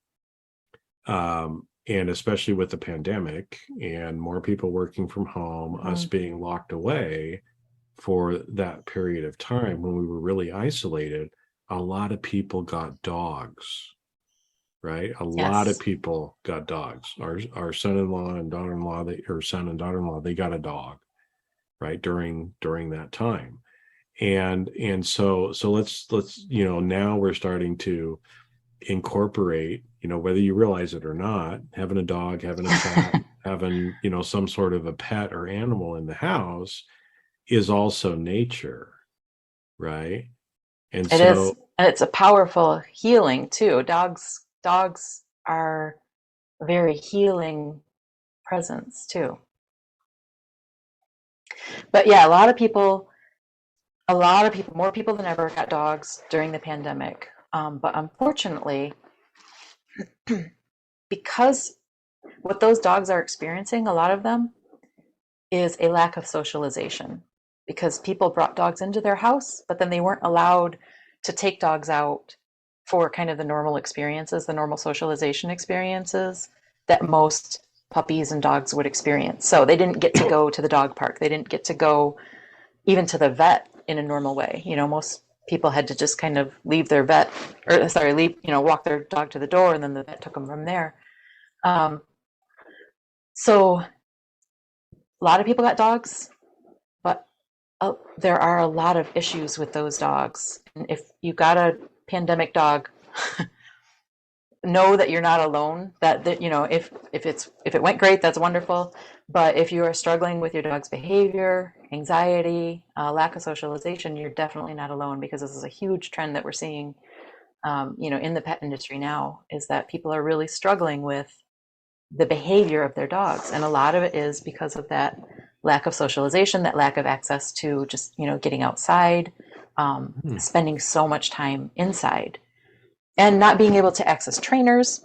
and especially with the pandemic and more people working from home, us Mhm. being locked away for that period of time when we were really isolated, a lot of people got dogs, right? A lot of Yes. people got dogs. Our son-in-law and daughter-in-law, or son and daughter-in-law, they got a dog, right, during that time. And so let's now we're starting to incorporate, whether you realize it or not, having a dog, having a cat, having, some sort of a pet or animal in the house is also nature, right? And It is, so, and it's a powerful healing too. Dogs are a very healing presence too. But yeah, more people than ever got dogs during the pandemic. But unfortunately, because what those dogs are experiencing, a lot of them, is a lack of socialization. Because people brought dogs into their house, but then they weren't allowed to take dogs out for kind of the normal experiences, the normal socialization experiences that most puppies and dogs would experience. So they didn't get to go to the dog park. They didn't get to go even to the vet in a normal way. You know, most people had to just kind of leave their vet, or sorry, walk their dog to the door, and then the vet took them from there. Um, so a lot of people got dogs, but there are a lot of issues with those dogs. And if you got a pandemic dog, know that you're not alone. That you know, if it went great, that's wonderful. But if you are struggling with your dog's behavior, anxiety, lack of socialization, you're definitely not alone, because this is a huge trend that we're seeing. In the pet industry now, is that people are really struggling with the behavior of their dogs, and a lot of it is because of that lack of socialization, that lack of access to just getting outside, hmm, spending so much time inside, and not being able to access trainers,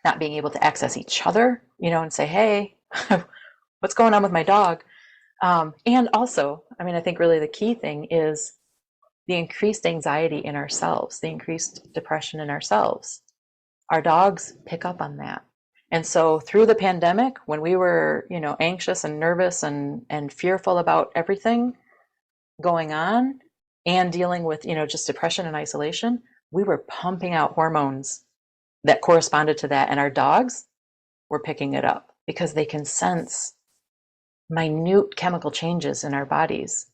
not being able to access each other, and say, hey, what's going on with my dog? And also, I mean, I think really the key thing is the increased anxiety in ourselves, the increased depression in ourselves. Our dogs pick up on that. And so through the pandemic, when we were, anxious and nervous and fearful about everything going on, and dealing with, just depression and isolation, we were pumping out hormones that corresponded to that. And our dogs were picking it up because they can sense minute chemical changes in our bodies.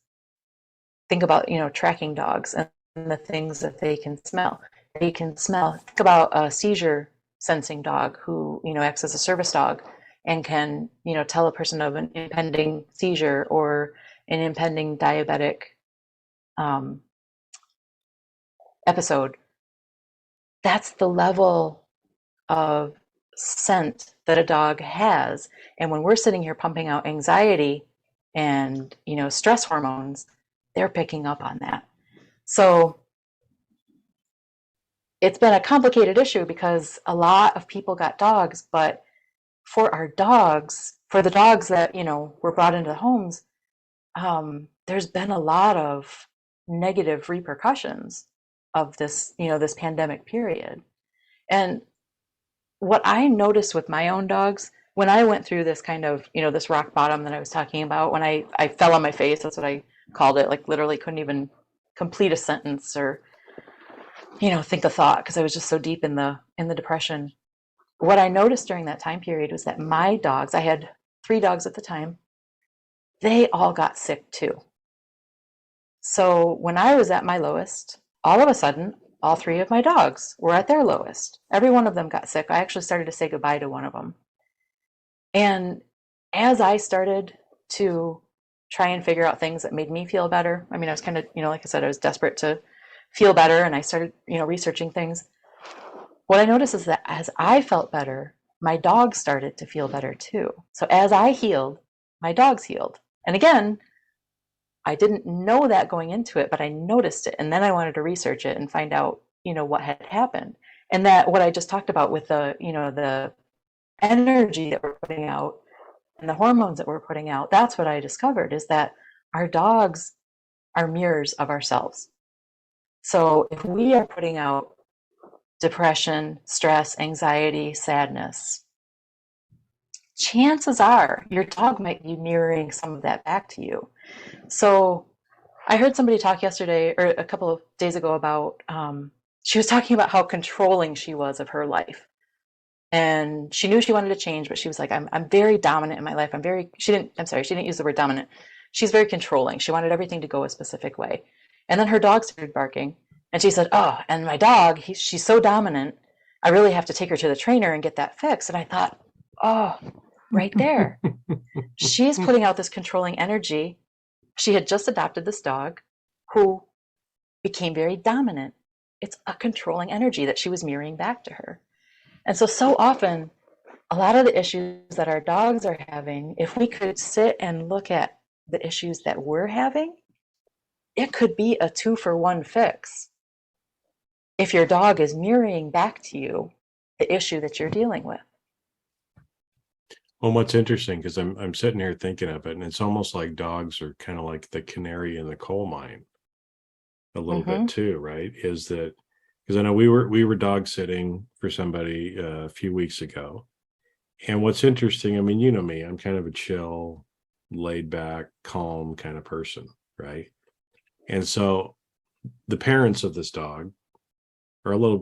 Think about, tracking dogs and the things that they can smell. They can smell. Think about a seizure sensing dog who, acts as a service dog and can, tell a person of an impending seizure or an impending diabetic um, episode. That's the level of scent that a dog has. And when we're sitting here pumping out anxiety and, stress hormones, they're picking up on that. So it's been a complicated issue because a lot of people got dogs, but for our dogs, for the dogs that, were brought into the homes, there's been a lot of negative repercussions of this, this pandemic period. And what I noticed with my own dogs, when I went through this kind of, this rock bottom that I was talking about, when I fell on my face, that's what I called it, like literally couldn't even complete a sentence or, think a thought because I was just so deep in the depression. What I noticed during that time period was that my dogs, I had 3 dogs at the time, they all got sick too. So when I was at my lowest, all of a sudden, all 3 of my dogs were at their lowest. Every one of them got sick. I actually started to say goodbye to one of them. And as I started to try and figure out things that made me feel better, I mean, I was kind of, like I said, I was desperate to feel better, and I started, researching things. What I noticed is that as I felt better, my dogs started to feel better too. So as I healed, my dogs healed. And again, I didn't know that going into it, but I noticed it. And then I wanted to research it and find out, what had happened. And that what I just talked about with the, the energy that we're putting out and the hormones that we're putting out, that's what I discovered is that our dogs are mirrors of ourselves. So if we are putting out depression, stress, anxiety, sadness, chances are your dog might be mirroring some of that back to you. So I heard somebody talk yesterday or a couple of days ago about, she was talking about how controlling she was of her life. And she knew she wanted to change, but she was like, I'm very dominant in my life. She didn't use the word dominant. She's very controlling. She wanted everything to go a specific way. And then her dog started barking. And she said, oh, and my dog, she's so dominant. I really have to take her to the trainer and get that fixed. And I thought, oh, right there. She's putting out this controlling energy. She had just adopted this dog who became very dominant. It's a controlling energy that she was mirroring back to her. And so often, a lot of the issues that our dogs are having, if we could sit and look at the issues that we're having, it could be a 2-for-1 fix. If your dog is mirroring back to you the issue that you're dealing with. Well, what's interesting, because I'm sitting here thinking of it, and it's almost like dogs are kind of like the canary in the coal mine a little bit too, right? Is that because I know we were dog sitting for somebody a few weeks ago. And what's interesting, I mean, you know me, I'm kind of a chill, laid back, calm kind of person, right? And so the parents of this dog are a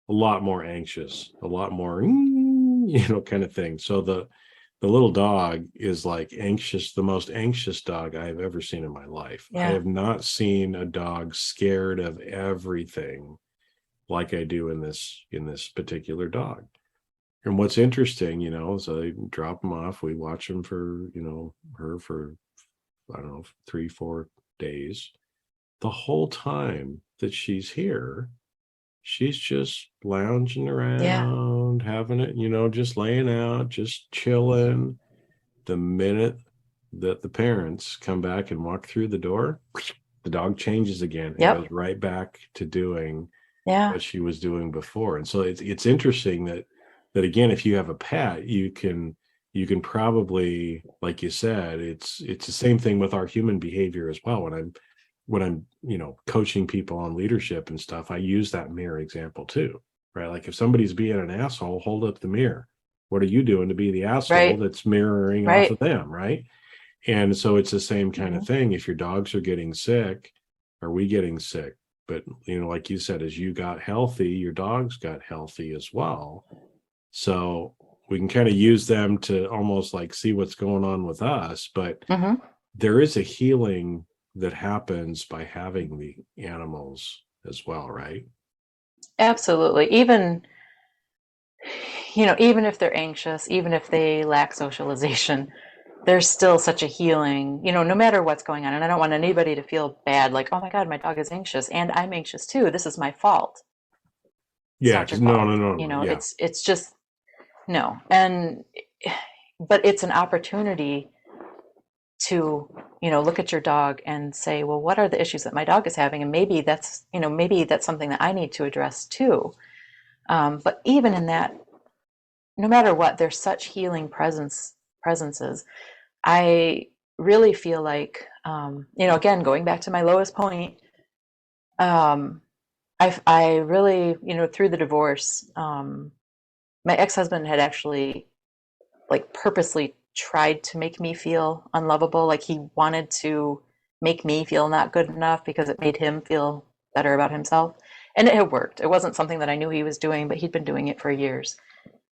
lot more anxious, a lot more, kind of thing. So the little dog is like anxious, the most anxious dog I have ever seen in my life. Yeah. I have not seen a dog scared of everything like I do in this particular dog. And what's interesting, so I drop them off. We watch them for, her for, I don't know, 3-4 days. The whole time that she's here, she's just lounging around, having it, just laying out, just chilling. The minute that the parents come back and walk through the door, the dog changes again and goes right back to doing what she was doing before. And so it's interesting that again, if you have a pet, you can probably, like you said, it's the same thing with our human behavior as well. When I'm coaching people on leadership and stuff, I use that mirror example too, right? Like if somebody's being an asshole, hold up the mirror. What are you doing to be the asshole that's mirroring off of them, right? And so it's the same kind of thing. If your dogs are getting sick, are we getting sick? But like you said, as you got healthy, your dogs got healthy as well. So we can kind of use them to almost like see what's going on with us. But there is a healing that happens by having the animals as well, right? Absolutely. Even if they're anxious, even if they lack socialization, there's still such a healing, no matter what's going on. And I don't want anybody to feel bad, like, oh my God, my dog is anxious and I'm anxious too. This is my fault. Yeah, no. It's just no. But it's an opportunity to, look at your dog and say, well, what are the issues that my dog is having? And maybe that's something that I need to address too. But even in that, no matter what, there's such healing presences. I really feel like, again, going back to my lowest point, I really, through the divorce, my ex-husband had actually like purposely tried to make me feel unlovable. Like he wanted to make me feel not good enough because it made him feel better about himself. And it had worked. It wasn't something that I knew he was doing, but he'd been doing it for years.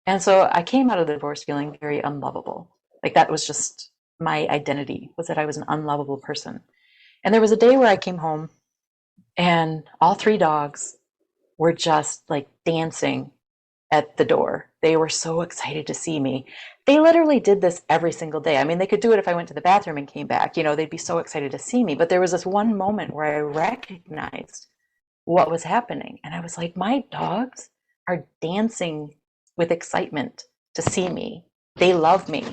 And so I came out of the divorce feeling very unlovable. Like that was just my identity, was that I was an unlovable person. And there was a day where I came home and all three dogs were just like dancing at the door. They were so excited to see me. They literally did this every single day. I mean, they could do it if I went to the bathroom and came back. They'd be so excited to see me. But there was this one moment where I recognized what was happening. And I was like, my dogs are dancing with excitement to see me. They love me.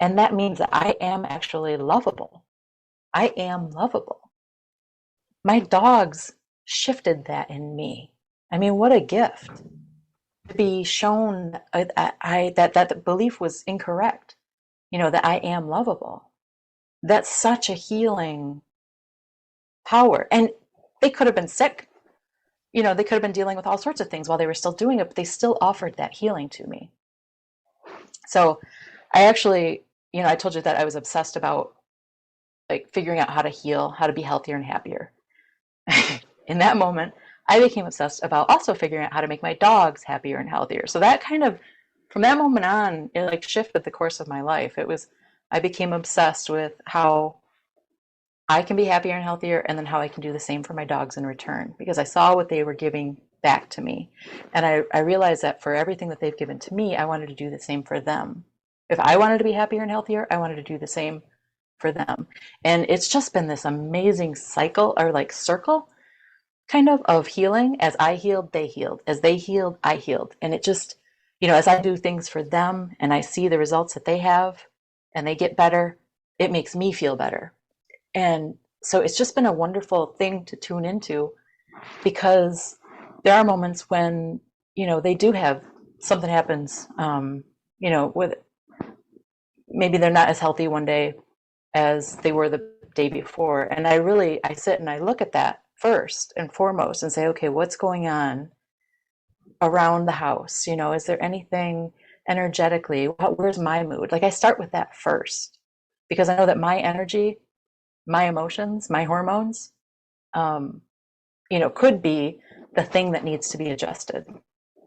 And that means that I am actually lovable. I am lovable. My dogs shifted that in me. I mean, what a gift to be shown that belief was incorrect, that I am lovable. That's such a healing power. And they could have been sick. They could have been dealing with all sorts of things while they were still doing it, but they still offered that healing to me. So I actually, I told you that I was obsessed about like figuring out how to heal, how to be healthier and happier. In that moment, I became obsessed about also figuring out how to make my dogs happier and healthier. So that kind of, from that moment on, it like shifted the course of my life. I became obsessed with how I can be happier and healthier, and then how I can do the same for my dogs in return, because I saw what they were giving back to me. And I realized that for everything that they've given to me, I wanted to do the same for them. If I wanted to be happier and healthier, I wanted to do the same for them. And it's just been this amazing cycle, or like circle kind of healing. As I healed, they healed. As they healed, I healed. And it just, as I do things for them and I see the results that they have and they get better, it makes me feel better. And so it's just been a wonderful thing to tune into, because there are moments when, they do have something happens, with maybe they're not as healthy one day as they were the day before. And I sit and I look at that first and foremost and say, okay, what's going on around the house? Is there anything energetically? Where's my mood? Like I start with that first, because I know that my energy, my emotions, my hormones, could be the thing that needs to be adjusted.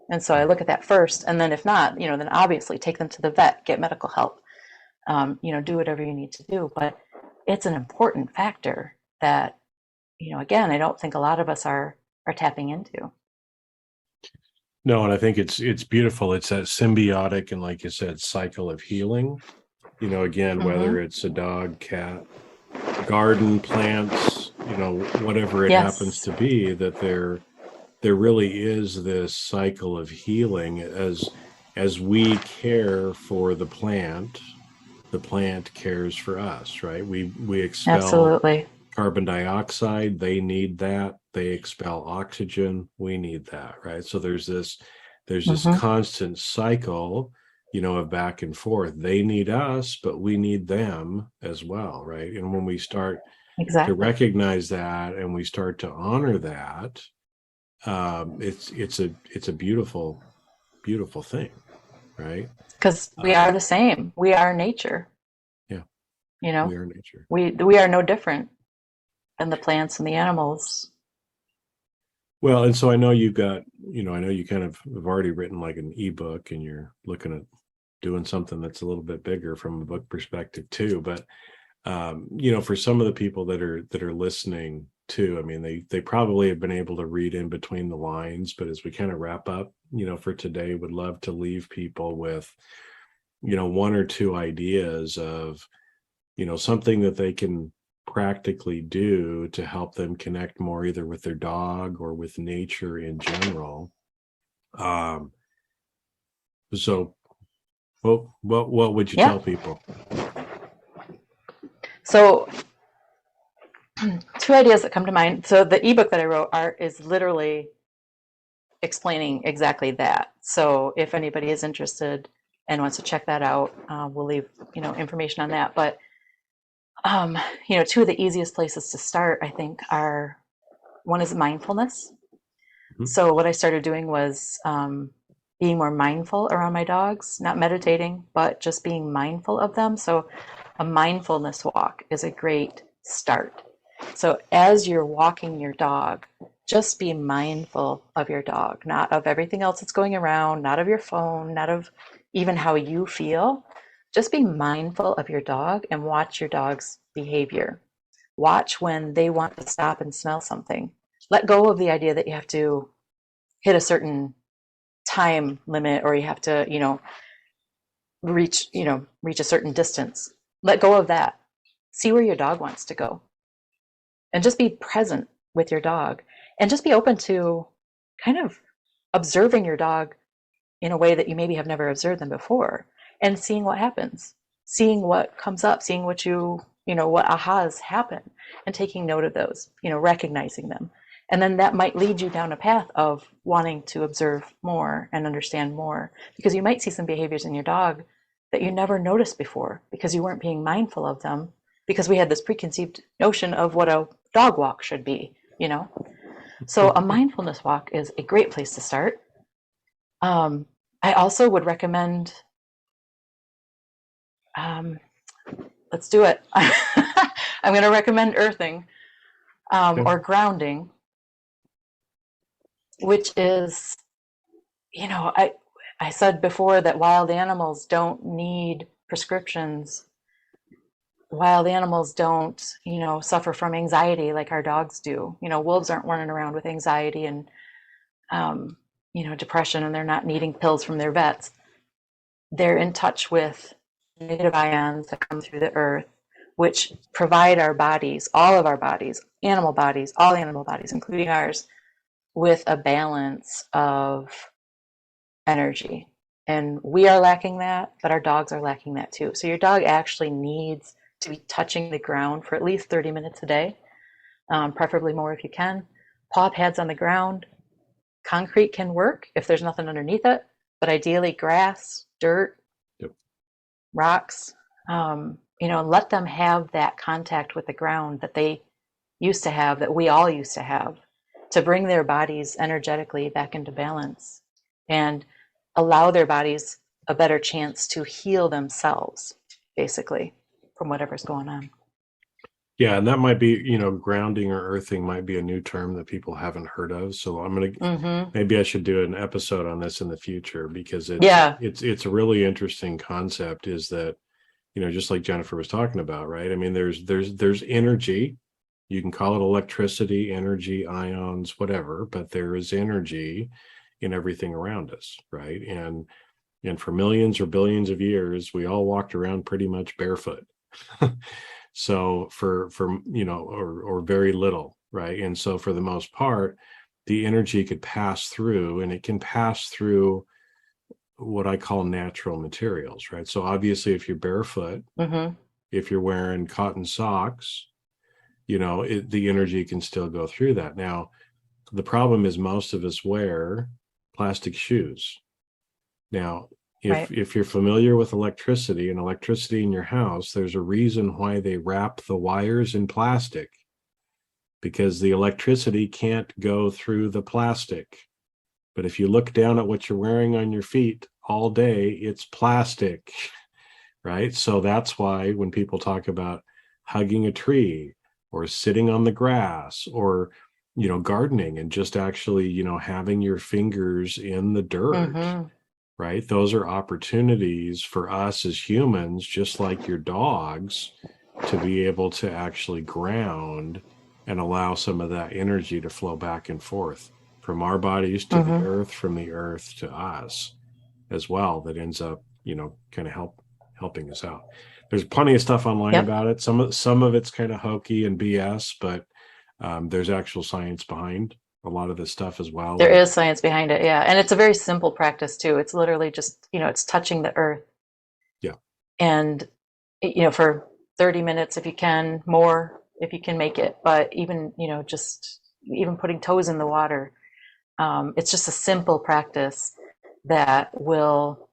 And so I look at that first, and then if not, then obviously take them to the vet, get medical help, do whatever you need to do. But it's an important factor that, again, I don't think a lot of us are tapping into. No, and I think it's beautiful. It's that symbiotic and, like you said, cycle of healing. Again, whether it's a dog, cat, garden, plants, whatever it happens to be, that there really is this cycle of healing as we care for the plant cares for us, right? We expel Absolutely carbon dioxide, they need that. They expel oxygen, we need that, right? So there's this constant cycle, of back and forth. They need us, but we need them as well, right? And when we start to recognize that and we start to honor that, it's a beautiful thing, right? Because we are the same. We are nature. Yeah. We are nature. We are no different than the plants and the animals. Well, and so I know you kind of have already written like an ebook, and you're looking at doing something that's a little bit bigger from a book perspective too. But for some of the people that are listening too, I mean, they probably have been able to read in between the lines. But as we kind of wrap up, for today, would love to leave people with, one or two ideas of, something that they can practically do to help them connect more either with their dog or with nature in general. So Well, what would you Yeah. tell people? So two ideas that come to mind. So the ebook that I wrote is literally explaining exactly that. So if anybody is interested and wants to check that out, we'll leave information on that. But two of the easiest places to start, I think, are one is mindfulness. Mhm. So what I started doing was being more mindful around my dogs, not meditating, but just being mindful of them. So a mindfulness walk is a great start. So as you're walking your dog, just be mindful of your dog, not of everything else that's going around, not of your phone, not of even how you feel. Just be mindful of your dog and watch your dog's behavior. Watch when they want to stop and smell something. Let go of the idea that you have to hit a certain time limit or you have to, reach a certain distance. Let go of that. See where your dog wants to go and just be present with your dog and just be open to kind of observing your dog in a way that you maybe have never observed them before and seeing what happens, seeing what comes up, seeing what what ahas happen and taking note of those, recognizing them. And then that might lead you down a path of wanting to observe more and understand more because you might see some behaviors in your dog that you never noticed before because you weren't being mindful of them because we had this preconceived notion of what a dog walk should be. So a mindfulness walk is a great place to start. I also would recommend, let's do it. I'm going to recommend earthing or grounding, which is, I said before that wild animals don't need prescriptions. Wild animals don't, suffer from anxiety like our dogs do. Wolves aren't running around with anxiety and, depression, and they're not needing pills from their vets. They're in touch with negative ions that come through the earth, which provide our bodies, all of our bodies, all animal bodies, including ours, with a balance of energy. And we are lacking that, but our dogs are lacking that too. So your dog actually needs to be touching the ground for at least 30 minutes a day, preferably more if you can. Paw pads on the ground. Concrete can work if there's nothing underneath it, but ideally grass, dirt, rocks, and let them have that contact with the ground that they used to have, that we all used to have, to bring their bodies energetically back into balance and allow their bodies a better chance to heal themselves, basically, from whatever's going on. Yeah, and that might be, grounding or earthing might be a new term that people haven't heard of. So I'm gonna maybe I should do an episode on this in the future because it's a really interesting concept. Is that just like Jennifer was talking about, right? I mean, there's energy. You can call it electricity, energy, ions, whatever, but there is energy in everything around us, right? And for millions or billions of years, we all walked around pretty much barefoot. So for or very little, right? And so for the most part, the energy could pass through, and it can pass through what I call natural materials, right? So obviously, if you're barefoot, if you're wearing cotton socks, the energy can still go through that. Now, the problem is most of us wear plastic shoes. Now, if you're familiar with electricity and electricity in your house, there's a reason why they wrap the wires in plastic, because the electricity can't go through the plastic. But if you look down at what you're wearing on your feet all day, it's plastic, right? So that's why when people talk about hugging a tree or sitting on the grass or gardening and just actually having your fingers in the dirt, right? Those are opportunities for us as humans, just like your dogs, to be able to actually ground and allow some of that energy to flow back and forth from our bodies to the earth, from the earth to us as well. That ends up, kind of helping us out. There's plenty of stuff online about it. Some of it's kind of hokey and BS, but there's actual science behind a lot of this stuff as well. There is science behind it, yeah. And it's a very simple practice too. It's literally just, it's touching the earth And, for 30 minutes if you can, more if you can make it. But even, just even putting toes in the water, it's just a simple practice that will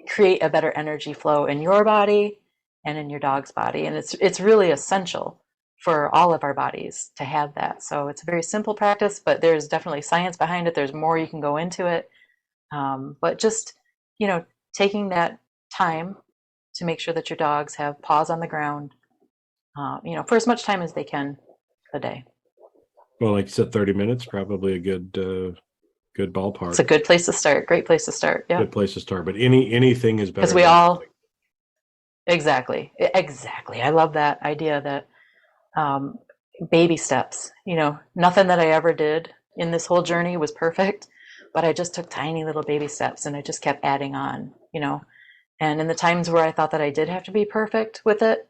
create a better energy flow in your body and in your dog's body. And it's really essential for all of our bodies to have that. So it's a very simple practice, but there's definitely science behind it. There's more you can go into it. But just, taking that time to make sure that your dogs have paws on the ground, for as much time as they can a day. Well, like you said, 30 minutes, probably a good ballpark. It's a good place to start. Great place to start. Yeah. Good place to start. But anything is better. Because we all, exactly. I love that idea that baby steps, nothing that I ever did in this whole journey was perfect, but I just took tiny little baby steps and I just kept adding on, and in the times where I thought that I did have to be perfect with it,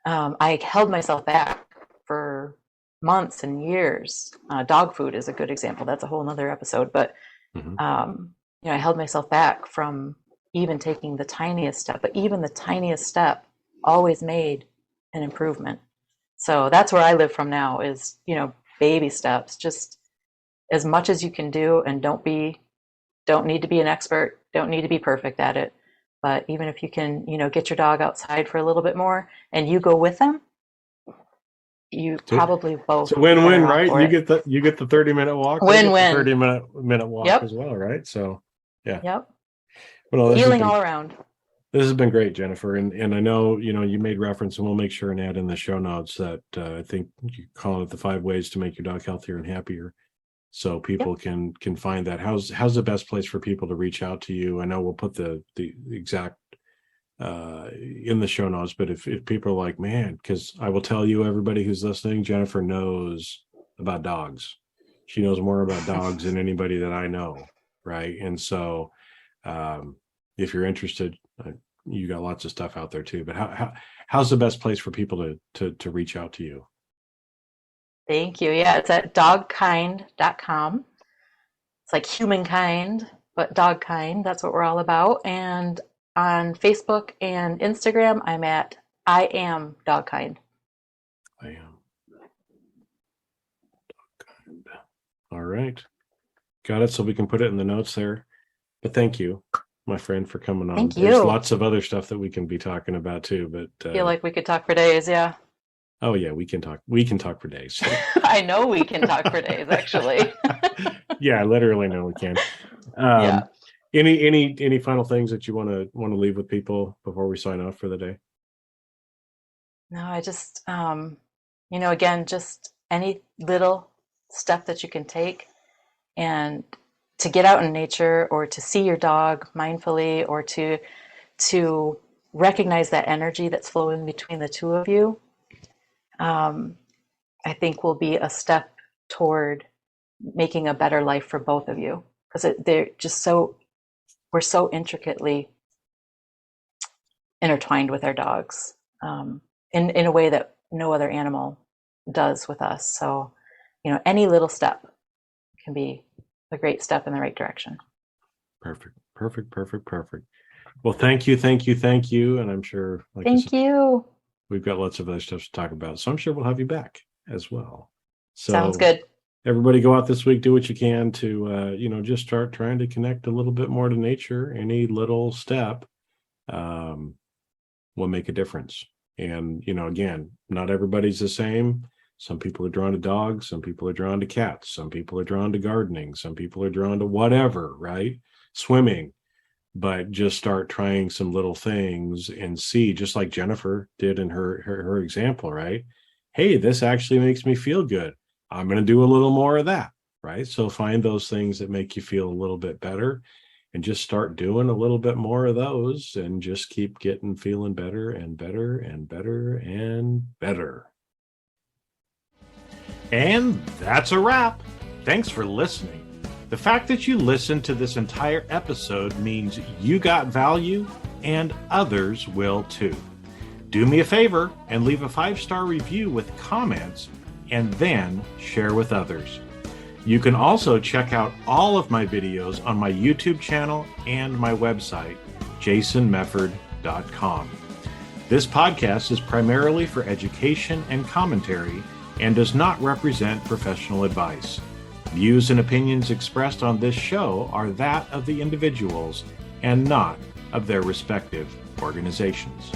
I held myself back for months and years. Dog food is a good example. That's a whole nother episode, but I held myself back from even taking the tiniest step, but even the tiniest step always made an improvement. So that's where I live from now is, baby steps, just as much as you can do, and don't need to be an expert, don't need to be perfect at it. But even if you can, get your dog outside for a little bit more and you go with them, you probably both. It's a win-win, right? You get the 30-minute walk. Win-win. 30-minute walk as well, right? So, yeah. Yep. Well, healing all around. This has been great, Jennifer. And I know, you made reference, and we'll make sure and add in the show notes that I think you call it the 5 ways to make your dog healthier and happier. So people can find that. How's the best place for people to reach out to you? I know we'll put the exact in the show notes, but if people are like, man, because I will tell you, everybody who's listening, Jennifer knows about dogs. She knows more about dogs than anybody that I know, right? And so if you're interested, you got lots of stuff out there too. But how's the best place for people to reach out to you? Thank you. Yeah, it's at dogkind.com. It's like humankind, but dogkind. That's what we're all about. And on Facebook and Instagram, I'm at I am dogkind. I am dogkind. All right. Got it. So we can put it in the notes there. But thank you, my friend, for coming on. Thank you. There's lots of other stuff that we can be talking about too. But I feel like we could talk for days. Yeah. Oh yeah, we can talk. We can talk for days. I know we can talk for days, actually. Yeah, I literally know we can. Yeah. Any final things that you want to leave with people before we sign off for the day? No, I just again, just any little step that you can take, and to get out in nature, or to see your dog mindfully, or to recognize that energy that's flowing between the two of you, I think will be a step toward making a better life for both of you, because we're so intricately intertwined with our dogs, in a way that no other animal does with us. So, any little step can be a great step in the right direction. Perfect. Well, thank you. And I'm sure, thank you. We've got lots of other stuff to talk about, so I'm sure we'll have you back as well. So sounds good. Everybody go out this week, do what you can to, just start trying to connect a little bit more to nature. Any little step will make a difference. And, again, not everybody's the same. Some people are drawn to dogs. Some people are drawn to cats. Some people are drawn to gardening. Some people are drawn to whatever, right? Swimming. But just start trying some little things and see, just like Jennifer did in her example, right? Hey, this actually makes me feel good. I'm going to do a little more of that, right? So find those things that make you feel a little bit better and just start doing a little bit more of those, and just keep feeling better and better and better and better. And that's a wrap. Thanks for listening. The fact that you listened to this entire episode means you got value, and others will too. Do me a favor and leave a 5-star review with comments, and then share with others. You can also check out all of my videos on my YouTube channel and my website, jasonmefford.com. This podcast is primarily for education and commentary and does not represent professional advice. Views and opinions expressed on this show are that of the individuals and not of their respective organizations.